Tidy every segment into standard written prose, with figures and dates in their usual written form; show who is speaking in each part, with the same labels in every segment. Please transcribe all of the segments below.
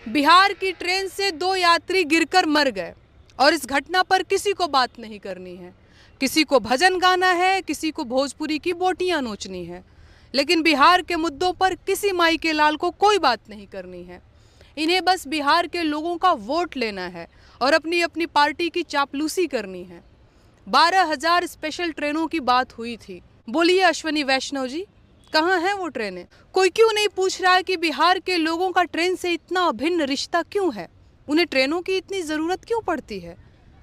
Speaker 1: बिहार की ट्रेन से 2 यात्री गिरकर मर गए और इस घटना पर किसी को बात नहीं करनी है। किसी को भजन गाना है, किसी को भोजपुरी की बोटियां नोचनी है, लेकिन बिहार के मुद्दों पर किसी माई के लाल को कोई बात नहीं करनी है। इन्हें बस बिहार के लोगों का वोट लेना है और अपनी अपनी पार्टी की चापलूसी करनी है। 12,000 स्पेशल ट्रेनों की बात हुई थी। बोलिए अश्वनी वैष्णव जी, कहाँ हैं वो ट्रेनें? कोई क्यों नहीं पूछ रहा है कि बिहार के लोगों का ट्रेन से इतना अभिन्न रिश्ता क्यों है? उन्हें ट्रेनों की इतनी ज़रूरत क्यों पड़ती है?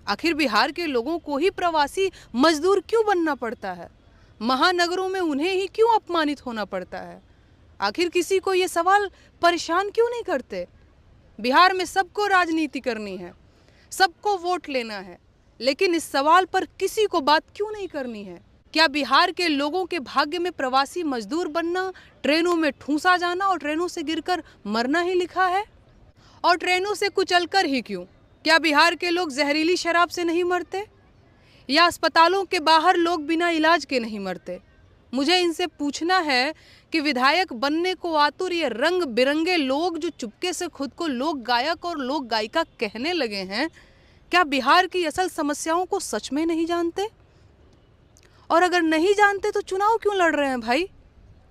Speaker 1: आखिर बिहार के लोगों को ही प्रवासी मजदूर क्यों बनना पड़ता है? महानगरों में उन्हें ही क्यों अपमानित होना पड़ता है? आखिर किसी को ये सवाल परेशान क्यों नहीं करते? बिहार में सबको राजनीति करनी है, सबको वोट लेना है, लेकिन इस सवाल पर किसी को बात क्यों नहीं करनी है? क्या बिहार के लोगों के भाग्य में प्रवासी मजदूर बनना, ट्रेनों में ठूंसा जाना और ट्रेनों से गिरकर मरना ही लिखा है? और ट्रेनों से कुचलकर ही क्यों? क्या बिहार के लोग जहरीली शराब से नहीं मरते? या अस्पतालों के बाहर लोग बिना इलाज के नहीं मरते? मुझे इनसे पूछना है कि विधायक बनने को आतुर ये रंग बिरंगे लोग जो चुपके से खुद को लोक गायक और लोक गायिका कहने लगे हैं, क्या बिहार की असल समस्याओं को सच में नहीं जानते? और अगर नहीं जानते तो चुनाव क्यों लड़ रहे हैं भाई?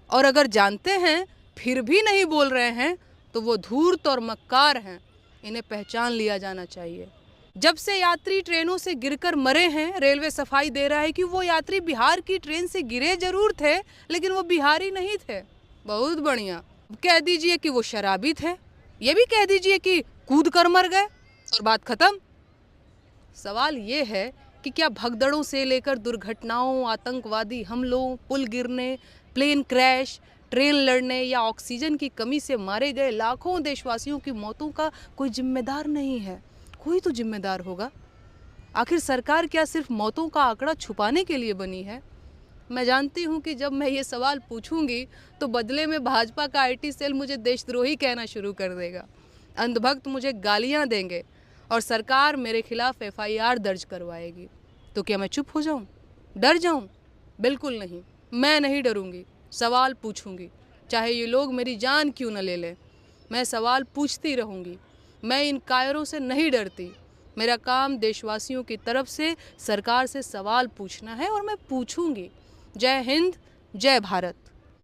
Speaker 1: और अगर जानते हैं फिर भी नहीं बोल रहे हैं तो वो धूर्त और मक्कार हैं। इन्हें पहचान लिया जाना चाहिए। जब से यात्री ट्रेनों से गिरकर मरे हैं, रेलवे सफाई दे रहा है कि वो यात्री बिहार की ट्रेन से गिरे जरूर थे, लेकिन वो बिहारी नहीं थे। बहुत बढ़िया, कह दीजिए कि वो शराबी थे, ये भी कह दीजिए कि कूद कर मर गए और बात खत्म। सवाल ये है कि क्या भगदड़ों से लेकर दुर्घटनाओं, आतंकवादी हमलों, पुल गिरने, प्लेन क्रैश, ट्रेन लड़ने या ऑक्सीजन की कमी से मारे गए लाखों देशवासियों की मौतों का कोई जिम्मेदार नहीं है? कोई तो जिम्मेदार होगा। आखिर सरकार क्या सिर्फ मौतों का आंकड़ा छुपाने के लिए बनी है? मैं जानती हूँ कि जब मैं ये सवाल पूछूंगी तो बदले में भाजपा का आईटी सेल मुझे देशद्रोही कहना शुरू कर देगा, अंधभक्त मुझे गालियाँ देंगे और सरकार मेरे खिलाफ एफआईआर दर्ज करवाएगी। तो क्या मैं चुप हो जाऊं? डर जाऊं? बिल्कुल नहीं, मैं नहीं डरूंगी। सवाल पूछूंगी, चाहे ये लोग मेरी जान क्यों न ले लें। मैं सवाल पूछती रहूंगी। मैं इन कायरों से नहीं डरती। मेरा काम देशवासियों की तरफ से सरकार से सवाल पूछना है और मैं पूछूंगी। जय हिंद, जय भारत।